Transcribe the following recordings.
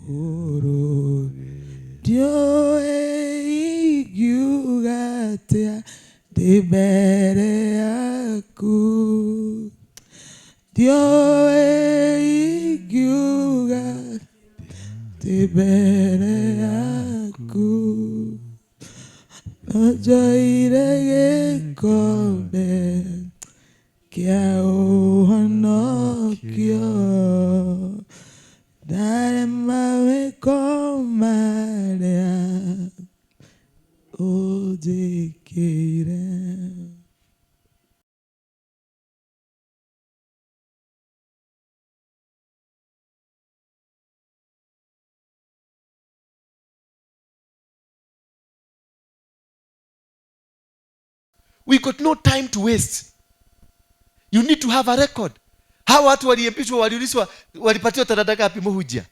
Oro Dio yugatea de bere aku Dio yugatea de bere aku Ojoire kobe kia ohanokyo Dare mawe komarea ojekire. We got no time to waste. You need to have a record. Hawa watu waliempishwa, waliulizwa walipatiwa talanta ngapi mhujia?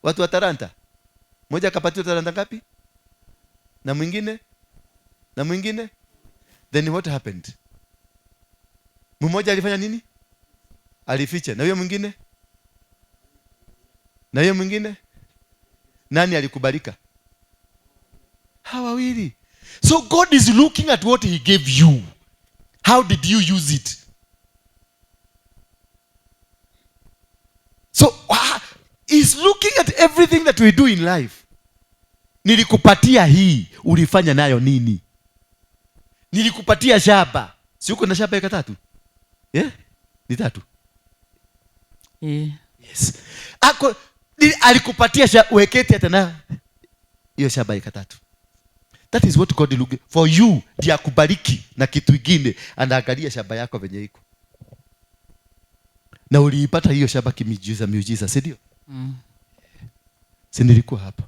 Watu wa talanta. Mmoja akapatiwa talanta ngapi? Na mwingine? Na mwingine? Then what happened? Mmoja alifanya nini? Alificha. Na huyo mwingine? Na huyo mwingine? Nani alikubalika? Hawa wawili. So God is looking at what he gave you. How did you use it? So he's looking at everything that we do in life. Nilikupatia hii, ulifanya nayo nini? Nilikupatia shamba. Si uko na shamba eka 3? Yeah? Ni 3. Yes. Alikupatia shamba uweketi hata na hiyo shamba eka 3. That is what God is looking for you. Ndiye akubariki na kitu kingine, anaangalia shamba yako venye iko. Na uliipata hiyo shamba miujiza, si ndio? Si nilikuwa hapa.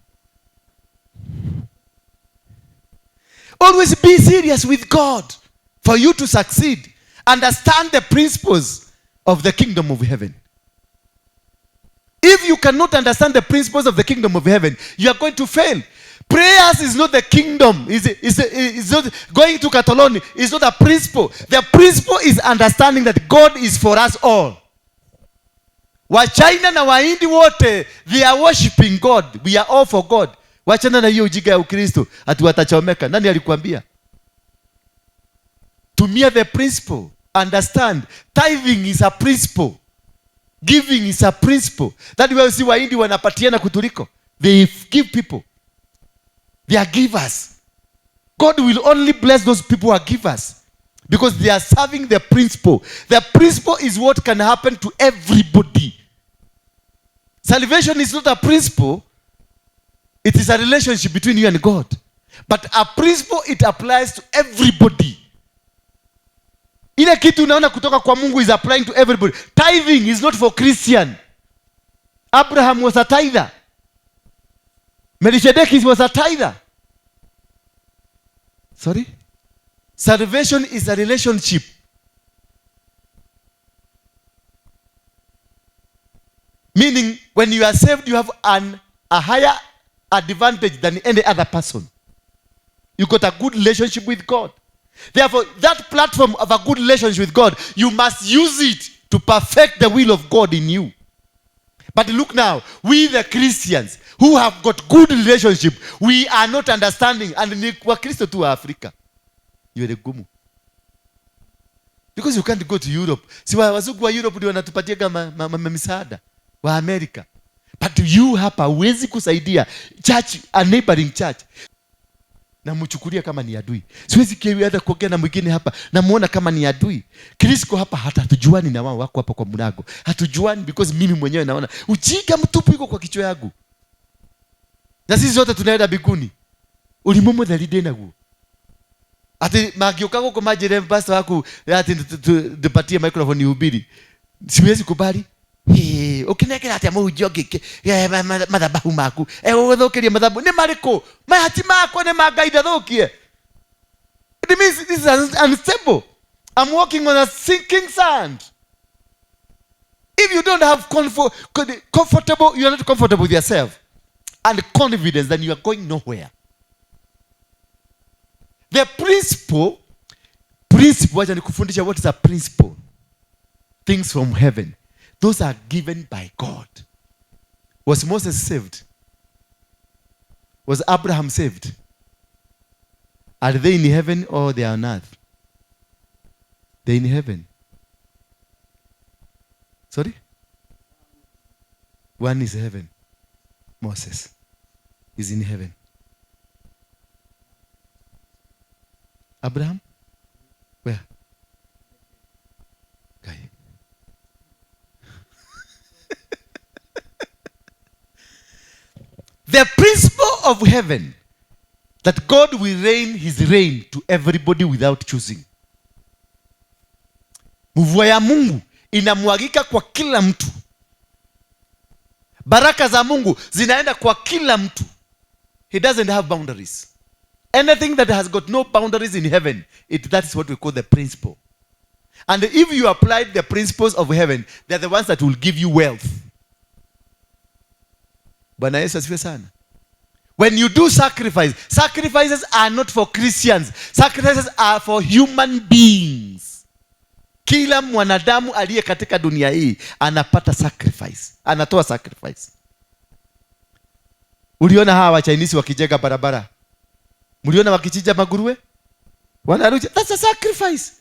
Always be serious with God for you to succeed. Understand the principles of the kingdom of heaven. If you cannot understand the principles of the kingdom of heaven, you are going to fail. Prayers is not the kingdom. Is not going to Catalonia. It's not a principle. The principle is understanding that God is for us all. Wachina na Wahindi wote, they are worshiping God. We are all for God. Wachana na hiyo ujinga ya Ukristo ati watachomeka. Nani alikuambia? Tumia the principle. Understand. Tithing is a principle. Giving is a principle. That way si Wahindi wanapatiana kutuliko. They give people. They are givers. God will only bless those people who are givers because they are serving the principle. The principle is what can happen to everybody. Salvation is not a principle. It is a relationship between you and God. But a principle, it applies to everybody. Ile kitu unaona kutoka kwa Mungu is applying to everybody. Tithing is not for Christian. Abraham was a tither. Melchizedek was a tither. Sorry? Salvation is a relationship. Meaning, when you are saved, you have a higher advantage than any other person. You got a good relationship with God. Therefore, that platform of a good relationship with God, you must use it to perfect the will of God in you. But look now, we the Christians who have got good relationship, we are not understanding. And ni Wakristo tu wa Afrika. You are a gumu. Because you can't go to Europe. Si wazungu wa Europe ndio wanatupatia kama misaada wa America. But you hapa huwezi kusaidia church, a neighboring church. Na mchukulia kama ni adui. Siwezi kiwi hata kuongea na mwingine hapa na muona kama ni adui. Kristo hapa hata hatujuani na wao wako hapa kwa mlango. Hatujuani because mimi mwenyewe naona ujinga mtupu iko kwa kichwa yangu. Na sisi zote tunaenda biguni. Ulimumu dhalide naguo. Ati magioka goko majire pastor wako ati tupatie microphone ihubiri. Siwezi kubali. Ukinekera ati amujoge madhabahu maku uthukirie madhabahu ni mariko mahati mako ni magaida thukie. It means this is unstable. I'm walking on a sinking sand. If you don't have comfortable, you are not comfortable with yourself and confidence, then you are going nowhere. The principle, wacha nikufundisha what is a principle. Things from heaven. Those are given by God. Was Moses saved? Was Abraham saved? Are they in heaven or they are on earth? They're in heaven. Sorry? One is heaven. Moses is in heaven. Abraham? Where? Okay. The principle of heaven, that God will rain his rain to everybody without choosing. Mvua ya Mungu inamwagika kwa kila mtu. Baraka za Mungu zinaenda kwa kila mtu. He doesn't have boundaries. Anything that has got no boundaries in heaven, that is what we call the principle. And if you applied the principles of heaven, they're the ones that will give you wealth. Bwana Yesu asifiwe sana. When you do sacrifice, sacrifices are not for Christians. Sacrifices are for human beings. Kila mwanadamu aliye katika dunia hii anapata sacrifice. Anatoa sacrifice. Uliona hawa Chinese wakijenga barabara? Mliona wakichinja maguruwe? Wanaruja. That's a sacrifice.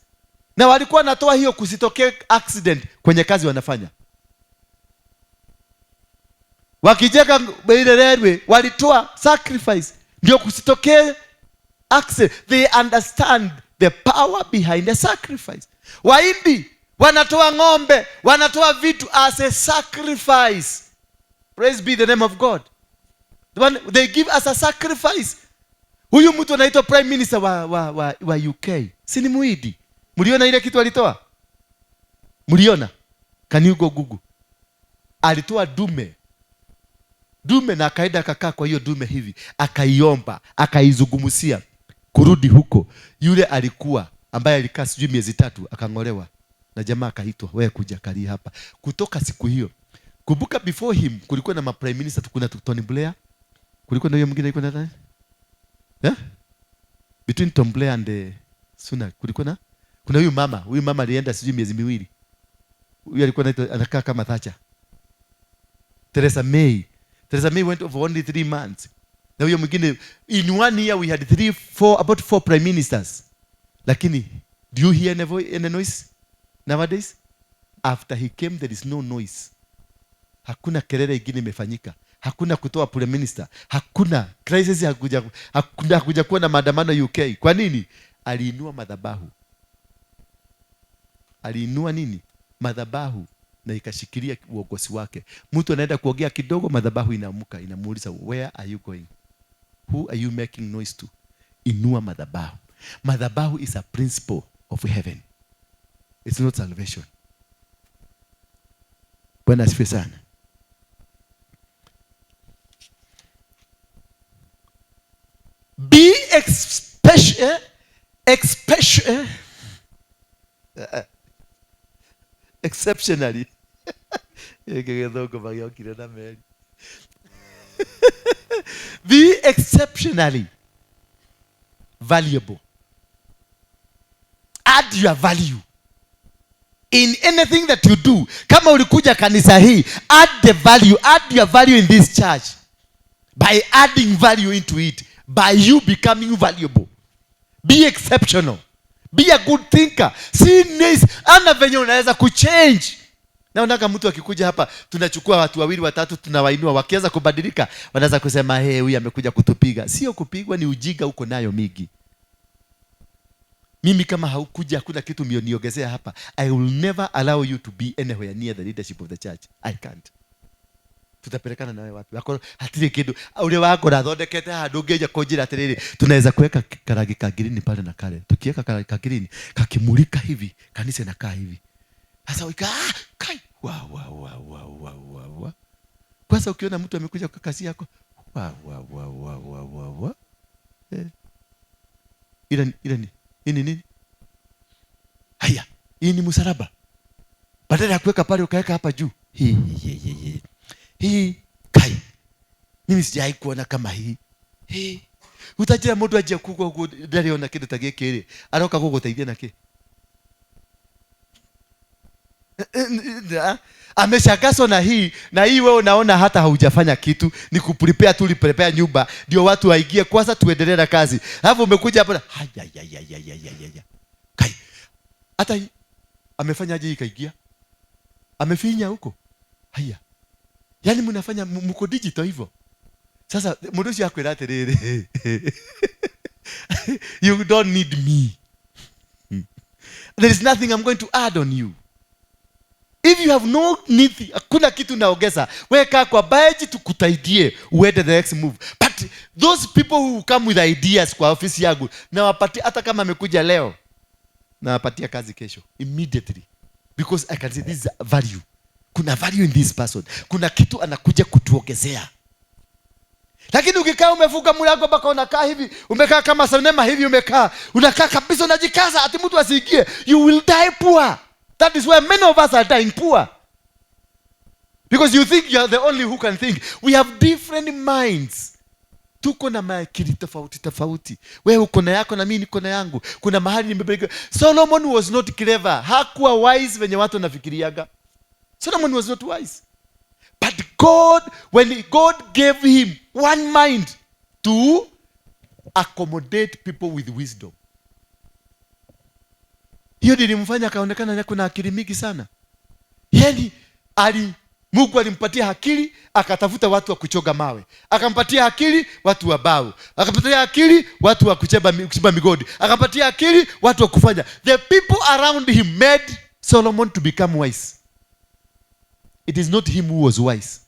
Na walikuwa natoa hiyo kusitokee accident kwenye kazi wanafanya. Wakijenga ile railway walitoa sacrifice ndio kusitokee accident. They understand the power behind the sacrifice. Waindi wanatoa ng'ombe, wanatoa vitu as a sacrifice. Praise be the name of God. They give us a sacrifice. Huyu mtu anaitwa prime minister wa UK. Si ni Muhindi? Mliona ile kitu alitoa? Mliona? Can you go Google? Alitoa dume na akaenda akakaa kwa hiyo dume hivi, akaiomba, akaizungumzia kurudi huko. Yule alikuwa ambaye alikaa sijui miezi 3 akang'olewa na jamaa akaitwa, wewe kuja kali hapa. Kutoka siku hiyo, kumbuka before him kulikuwa na prime minister, kuna Tony Blair, kulikuwa na huyo mwingine alikuwa nani? Between Tom Blair and Sunak kulikuwa na kuna huyu mama alienda sijui miezi 2. Huyu alikuwa anakaa kama Thatcher. Theresa May went over only 3 months. Na huyo mwingine, in 1 year we had about 4 prime ministers. Lakini do you hear any noise nowadays? After he came there is no noise. Hakuna kelele ingine imefanyika. Hakuna kutoa prime minister. Hakuna crisis, hakuja kuwa na maandamano UK. Kwa nini? Aliinua madhabahu. Aliinua nini? Madhabahu, na ikashikilia uongozi wake. Mtu anaenda kuongea kidogo, madhabahu inaamuka, inamuuliza, where are you going? Who are you making noise to? Inua madhabahu. Madhabahu is a principle of heaven. It's not salvation. Bwana asifiwe sana. Be exceptionally be exceptionally valuable. Add your value in anything that you do. Kama ulikuja kanisa hii, add your value in this church by adding value into it, by you becoming valuable. Be exceptional. Be a good thinker. See nice. Ana venye unaweza kuchange. Naona mtu akikuja hapa, tunachukua watu 2 3 tunawainua, wakianza kubadilika wanaweza kusema huyu amekuja kutupiga. Sio kupigwa, ni ujinga uko nayo mingi. Mimi kama haukuja, hakuna kitu mioniongezea hapa. I will never allow you to be anywhere near the leadership of the church. I can't. Tutapelekana nawe wapi? Wako hatiri kitu. Ule wako rathondekete handu ngeja kujira atiriri, tunaweza kuweka karangi ka green pale na kale. Tukiweka karangi ka green kakimulika hivi, kanisa inakaa hivi. Sasa wika kai wa. Kwanza ukiona mtu amekuja kwa kazi yako, wa. Ila nini? Haya, hii ni msalaba. Badala ya kuweka pale ukaweka hapa juu. Hii kai. Mimi sijai kuona kama hii. Utajira mtu aje kuko ndari ona kitu tagekere. Aroka kuko taithia nake. Ameshakaswa na hii wewe unaona hata haujafanya kitu, ni kuprepare tu, prepare nyumba ndio watu waingie kwanza tuendelee na kazi. Alafu umekuja hapa kai hata hii amefanyaje hii kaingia? Amefinya huko. Haya. Yaani mnafanya mko digital hivyo. Sasa mdoshi yako ilate rere. You don't need me. There is nothing I'm going to add on you. If you have no need, hakuna kitu naongeza. Weka kwa budget tukutaidie uende the next move. But those people who come with ideas kwa ofisi yangu, na wapatia hata kama amekuja leo, na wapatia kazi kesho immediately, because I can say this is value. Kuna value in this person. Kuna kitu anakuja kutuongezea. Lakini ukikaa umefunga mlango baka unakaa hivi, umekaa kama sinema hivi, unakaa kabisa unajikaza ati mtu asiingie, you will die poor. That is why many of us are dying poor. Because you think you are the only who can think. We have different minds. Tuko na maakili tofauti. Wewe uko na yako na mimi niko na yangu. Kuna mahali nimebeleka. Solomon was not clever. Hakuwa wise venye watu wanafikiriaga. Solomon was not wise. But God, when God gave him one mind to accommodate people with wisdom, hiyo nilimfanya akaonekana kuna akili mingi sana. Yaani Mungu alimpatia akili, akatafuta watu wa kuchoga mawe. Akampatia akili watu wa bao. Akampatia akili watu wa kuchimba migodi. Akampatia akili watu wa kufanya. The people around him made Solomon to become wise. It is not him who was wise,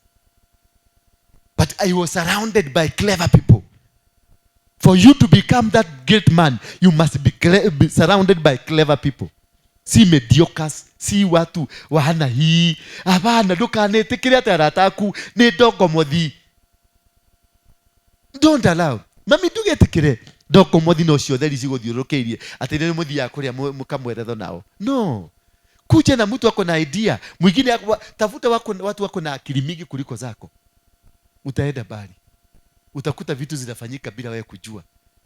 but I was surrounded by clever people. For you to become that great man, you must be surrounded by clever people. Si mediocres, si watu wahana hii. Hapana, ndukanetikire ati arataku ni dogo mothi. Don't allow. Mami ndugetikire dogo mothi no cio theri ciguthiurukirie ati ni muthi ya kuria mukamweretho nao. No. Kuja na mtu wako na idea. Mwingine tafuta watu wako na akili mingi kuliko zako. Utaenda bali. Utakuta vitu zinafanyika bila wewe kujua.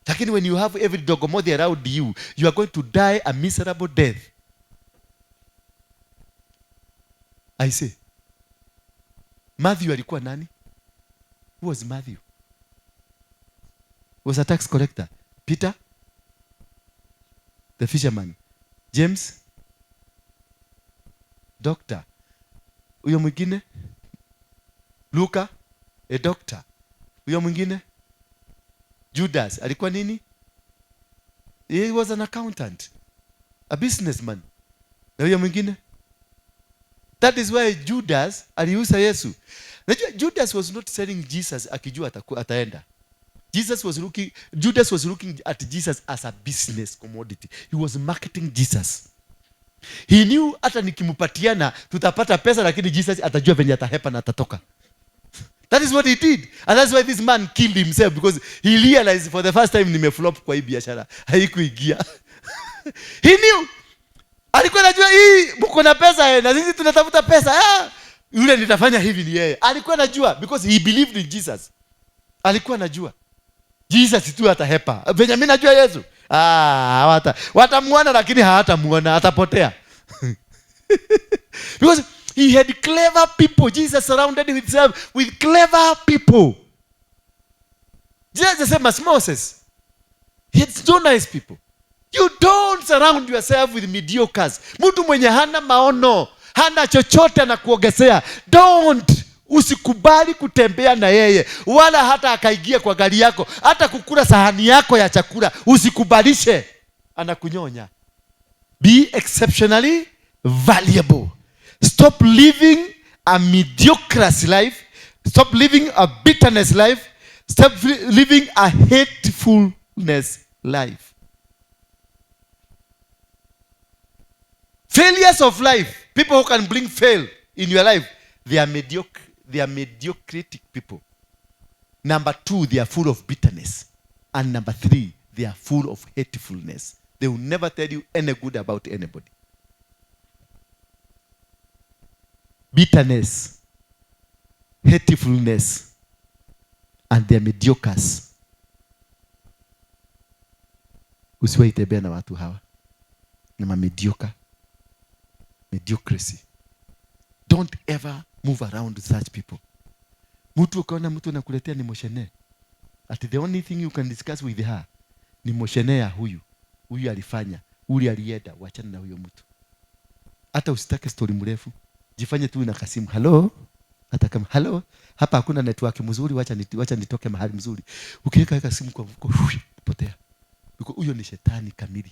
Lakini when you have every dogomothi around you, you are going to die a miserable death. I say. Matthew alikuwa nani? Who was Matthew? Was a tax collector. Peter? The fisherman. James? Doctor. Huyo mwingine? Luka? A doctor. Huyo mwingine? Judas. Alikuwa nini? He was an accountant. A businessman. Na huyo mwingine? That is why Judas aliuza Yesu. Najua Judas was not selling Jesus akijua ataenda. Judas was looking at Jesus as a business commodity. He was marketing Jesus. He knew hata nikimpatiana tutapata pesa, lakini Jesus atajua venye atahepa na atatoka. That is what he did. And that's why this man killed himself, because he realized for the first time nimeflop kwa hii biashara. Haikuingia. He knew. Alikuwa anajua hii mko na pesa na sisi tunatafuta pesa. Yule nitafanya hivi ni yeye. Alikuwa anajua because he believed in Jesus. Alikuwa anajua Jesus tu atahepa. Venye mimi najua Yesu. Watamuona lakini hawatamuona, atapotea. Because he had clever people. Jesus surrounded himself with clever people. Jesus said, Moses, he had so nice people. You don't surround yourself with mediocres. Mtu mwenye hana maono, hana chochote anakuongezea. Don't. Usikubali kutembea na yeye, wala hata akaingia kwa gari yako, hata kukula sahani yako ya chakula usikubalishe, anakunyonya. Be exceptionally valuable. Stop living a mediocre life. Stop living a bitterness life. Stop living a hatefulness life. Failures of life, people who can bring fail in your life, they are mediocre. They are mediocritic people. Number 2, they are full of bitterness. And number 3, they are full of hatefulness. They will never tell you any good about anybody. Bitterness, hatefulness, and they are mediocres. Usiwahi tembea na watu hawa. Ni mediocre. Mediocracy. Don't ever move around such people. Mtu ukaona mtu anakuletea ni moshene, at the only thing you can discuss with her ni moshene ya huyu alifanya, huyu alienda, wachana na huyo mtu. Hata usitake story mrefu, jifanye tu na kasimu, hello, hata kama hello, hapa hakuna network mzuri, wacha nitoke mahali mzuri. Ukiweka kasimu kwa mfuko, potea. Huyo ni shetani kamili.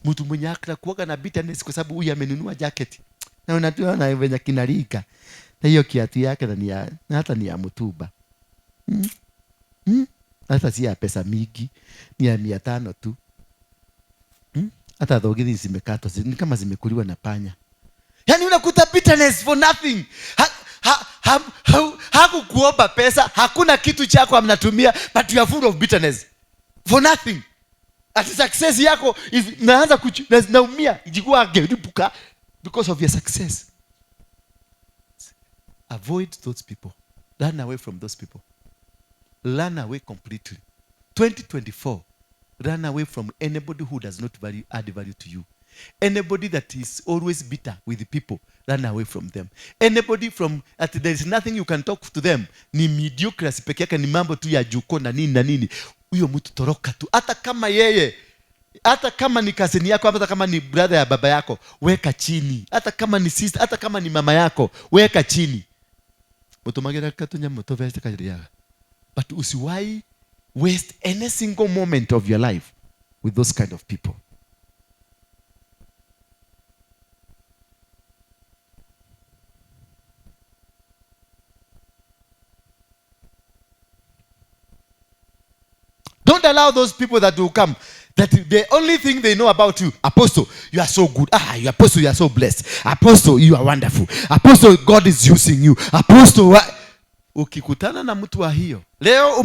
Mtu mwenye akla kuoga na bitterness kwa sababu huyu amenunua jacket. Na unajua na venye kinalika. Na hiyo kiatu yake na hata ni ya mtumba. Hata si ya pesa mingi, ni ya 500 tu. Hata dhogithi zimekatwa, ni kama zimekuliwa na panya. Yaani unakuta bitterness for nothing. Hakukuomba pesa, hakuna kitu chako amnatumia, but you are full of bitterness for nothing. Ati success yako naanza naumia ijikuwa geripuka because of your success. Avoid those people. Run away from those people. Run away completely. 2024, run away from anybody who does not add value to you. Anybody that is always bitter with the people, run away from them. Anybody there is nothing you can talk to them, ni mediocracy peke yake, ni mambo tu ya juko na nini. Huyo mtu toroka tu. Hata kama ni cousin yako, hata kama ni brother ya baba yako, weka chini. Hata kama ni sister, hata kama ni mama yako, weka chini. But usiwahi waste any single moment of your life with those kind of people. Don't allow those people that will come, that the only thing they know about you, Apostle, you are so good. You Apostle, you are so blessed. Apostle, you are wonderful. Apostle, God is using you. Apostle, ukikutana na mtu wa hiyo leo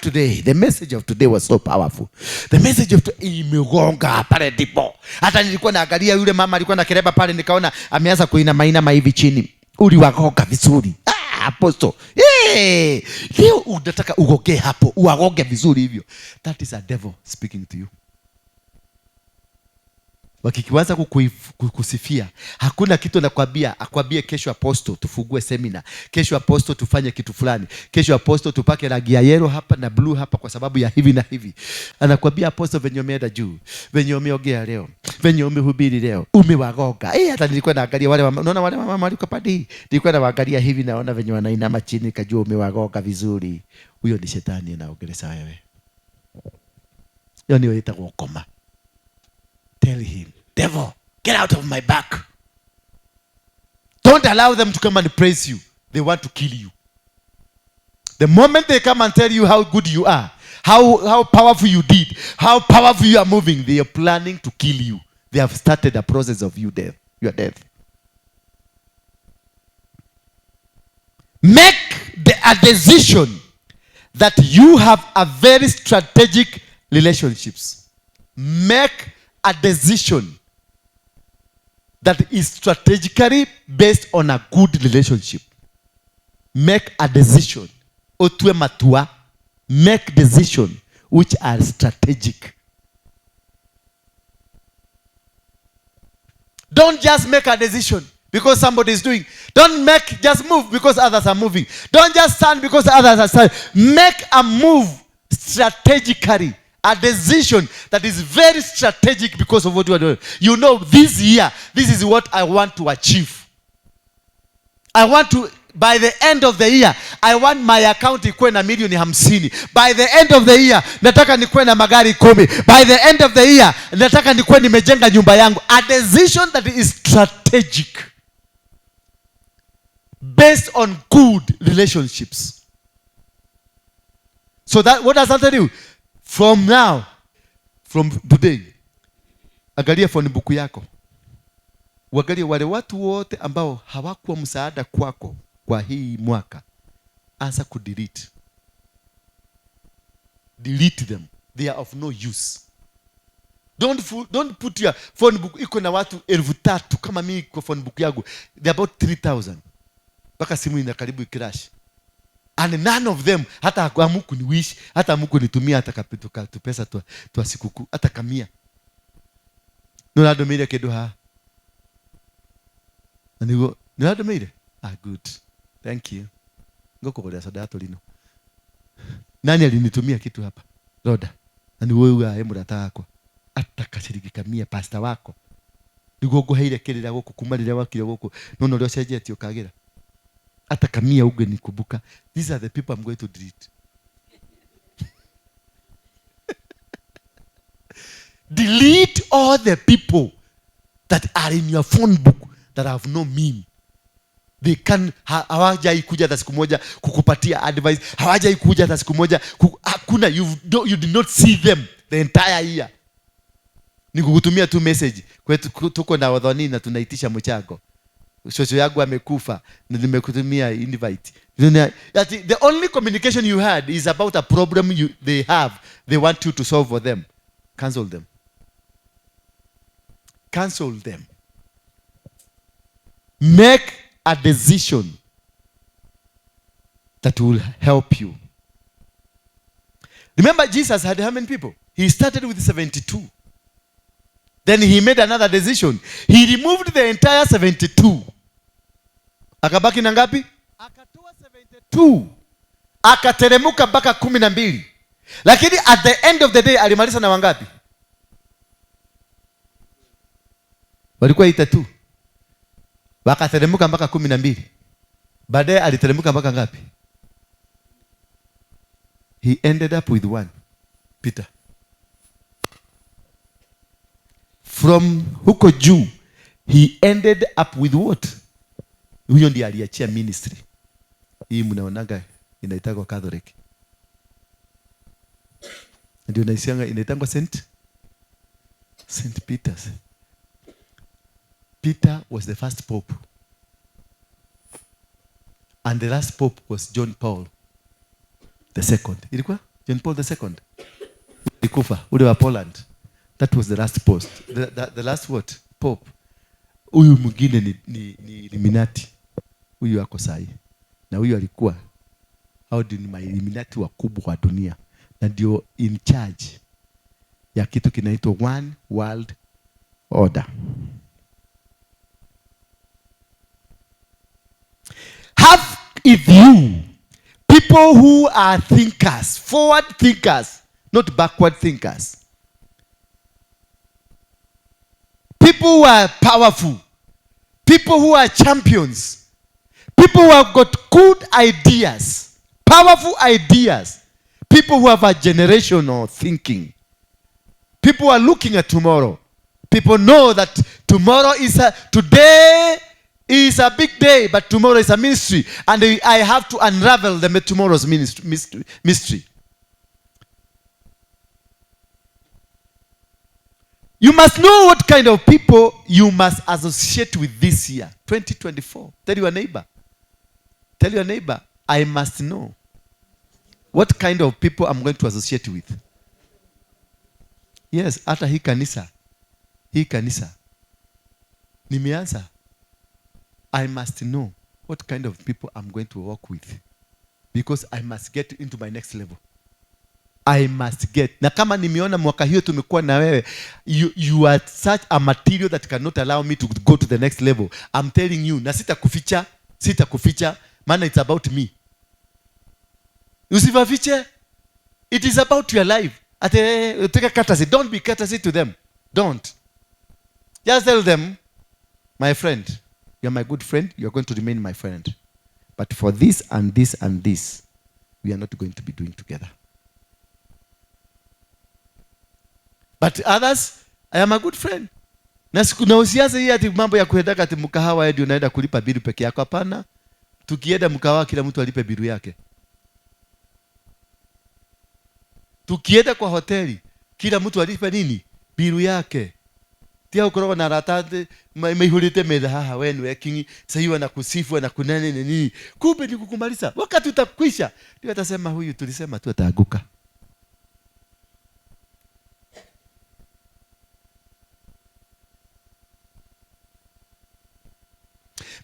today the message of today was so powerful. The message of imegonga pale ndipo. Hata nilikuwa naangalia yule mama alikuwa na kereba pale, nikaona ameanza kuinama hivi chini. Uliwagonga vizuri. Apostle, leo unataka ugoge hapo, uagoge vizuri hivyo. That is a devil speaking to you. Wakikiwaza kukusifia, hakuna kitu nakwambia, akwambie kesho Apostle tufungue seminar, kesho Apostle tufanye kitu fulani, kesho Apostle tupake rangi ya yellow hapa na blue hapa kwa sababu ya hivi na hivi. Anakwambia Apostle venye umeenda juu, venye umeongea leo, venye umehubiri leo, umewagoga. Hata nilikuwa naangalia unaona wale mama walikuwa padi, nilikuwa naangalia hivi naona venye wanainama chini, kajua umewagoga vizuri. Huyo ni shetani anaongeleza wewe. Hiyo ndio itakuwa koma. Tell him, devil, get out of my back. Don't allow them to come and praise you. They want to kill you. The moment they come and tell you how good you are, how powerful you did, how powerful you are moving, they are planning to kill you. They have started a process of your death. Make a decision that you have a very strategic relationships. Make a decision that is strategically based on a good relationship. Make a decision. Otwe matua. Make decisions which are strategic. Don't just make a decision because somebody is doing. Don't just move because others are moving. Don't just stand because others are standing. Make a move strategically. A decision that is very strategic because of what you are doing. You know, this year, this is what I want to achieve. By the end of the year, I want my account ikuwe na milioni 50. By the end of the year, nataka nikuwe na magari 10. By the end of the year, nataka nikuwe nimejenga nyumba yangu. A decision that is strategic. Based on good relationships. So that, what does that tell you? From now, from today, angalia phone book yako. Uangalie wale watu wote ambao hawakuwa msaada kwako kwa hii mwaka. Anza kudelete. Delete them. They are of no use. Don't put your phone book iko na watu 3,000 kama mimi kwa phone book yangu. They are about 3,000. Baka simu ina karibu crash. And none of them, hata amuku ni wish, hata amuku ni tumia, hata tu pesa tu asikuku, hata kamia. Nuna domire kedo ha. And you go, nĩratũmĩire? Ah, good. Thank you. Ngũkũgũrĩra soda yato lino. Nani alinitumia kitu hapa? Roda. Na ni wewe mũrata wakwa. Atakashiriki kamia pastor wako. Niguo ngũheire kĩrĩra gũkũ kuma rĩrĩa wakire gũkũ. Nono rĩo cenjetie ũkagĩra. Atakamia ungenikumbuka. These are the people I'm going to delete. Delete all the people that are in your phone book that have no meaning. They can hawajai kuja hata siku moja kukupatia advice. Hawajai kuja hata siku moja hakuna. You did not see them the entire year. Nikukutumia tu message. Kwetu tuko na wadhani na tunaitisha mchango. Shosho yangu amekufa na nimekutumia invite. The only communication you had is about a problem they have. They want you to solve for them. Cancel them. Cancel them. Make a decision that will help you. Remember, Jesus had how many people? He started with 72. Then he made another decision. He removed the entire 72. Akabaki na ngapi? Akatoa 72. Akateremuka mpaka 12. Lakini at the end of the day alimaliza na wangapi? Walikuwa 82. Wakateremuka mpaka 12. Baadaye aliteremuka mpaka ngapi? He ended up with one. Peter. From huko juu, he ended up with what? Huyo ndiye aliachia ministry. Hii mnaonaga inaitagwa Catholic. Ndio naisianga inaitangwa Saint Peter's. Peter was the first pope. And the last pope was John Paul the second. Ilikuwa John Paul the second. Ilikufa ule wa Poland. That was the last post. The last what? Pope. Huyu mwingine ni Illuminati. Huyu wako sahi. Na huyu alikuwa hao ndio ni Illuminati wakubwa wa dunia. Na ndio in charge ya kitu kinaitwa One World Order. Have with you people who are thinkers, forward thinkers, not backward thinkers. People who are powerful. People who are champions. People who have got good ideas. Powerful ideas. People who have a generational thinking. People who are looking at tomorrow. People know that tomorrow today is a big day, but tomorrow is a mystery. And I have to unravel tomorrow's mystery. You must know what kind of people you must associate with this year, 2024. Tell your neighbor, I must know what kind of people I'm going to associate with. Yes, hata hii kanisa. Nimeanza. I must know what kind of people I'm going to work with. Because I must get into my next level. I must get. Na kama nimeona mwaka hiyo tumekuwa na wewe, you are such a material that cannot allow me to go to the next level. I'm telling you, na sitakuficha, maana it's about me. Usivafiche. It is about your life. Take a courtesy. Don't be courtesy to them. Don't. Just tell them, my friend, you're my good friend, you're going to remain my friend. But for this and this and this, we are not going to be doing together. But others, I am a good friend. Na usianze hii ati mambo ya kuendaka ati mkahawa ndio unaenda kulipa bilu peke yako. Hapana. Tukienda mkahawa kila mtu alipe bilu yake. Tukienda kwa hoteli kila mtu alipe nini? Bilu yake. Tia ukoroga na ratate maihulite meza haha wenu ekingi sahiwa na kusifu na kunene nini. Kumbe ni kukumaliza. Wakati utakwisha ndio atasema huyu tulisema tu ataaguka.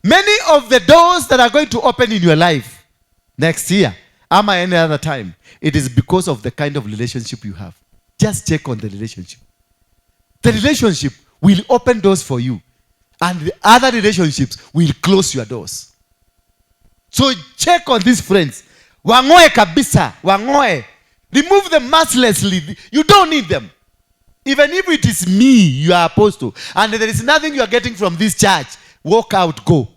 Many of the doors that are going to open in your life next year, ama any other time, it is because of the kind of relationship you have. Just check on the relationship. The relationship will open doors for you. and the other relationships will close your doors. So check on these friends. Wangoe kabisa, wangoe. Remove them mercilessly. You don't need them. Even if it is me, you are apostle, and there is nothing you are getting from this church, walk out, go.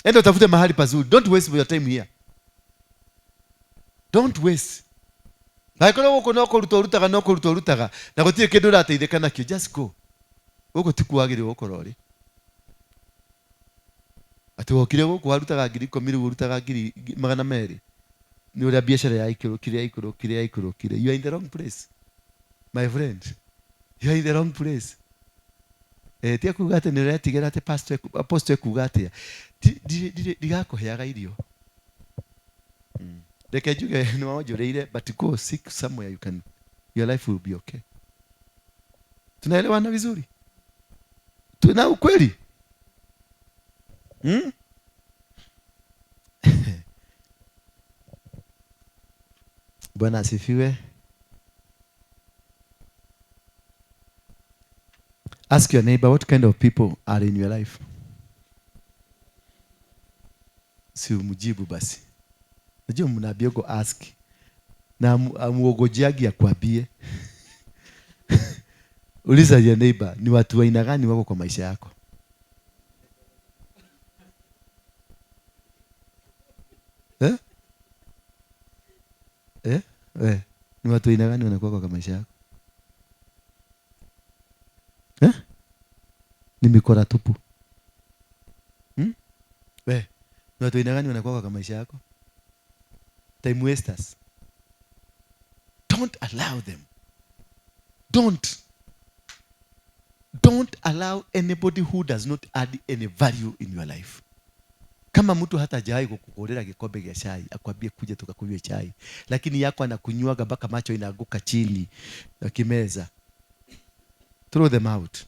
Enda utafute mahali pazuri. Don't waste your time here. Don't waste. Haikono uko noko rutaga na gutire kindu urateitheka nakio. Just go. Uko tikuagire ukorori. Ati wokire guku warutaga 10,000 urutaga 200,000. Ni uri biashara ya ikurukire. You are in the wrong place. My friend. You are in the wrong place. Tia kugate ni retigera te pastor apostle kugate. Digakoheaga irio. Reke juge ni wajoreire, but go seek somewhere you can, your life will be okay. Tunaelewana vizuri? Tuna ukweli? Bwana asifiwe. Ask your neighbor, what kind of people are in your life? Si umujibu basi. Najua mnabiogo ask. Na amuogojeagi akwambie. Uliza your neighbor, ni watu wa aina gani wako kwa maisha yako? Ni watu wa aina gani wanakuwa kwa maisha yako? Ni mikora tupu. Ni watu wa aina gani wanakuwa kwa maisha yako? Time wasters. Don't allow them. Don't allow anybody who does not add any value in your life. Kama mtu hata hajawahi kukukolea kikombe cha chai, akwambie kuja tukakunywe chai, lakini yako anakunywaga mpaka macho inaanguka chini na kimeza. Throw them out.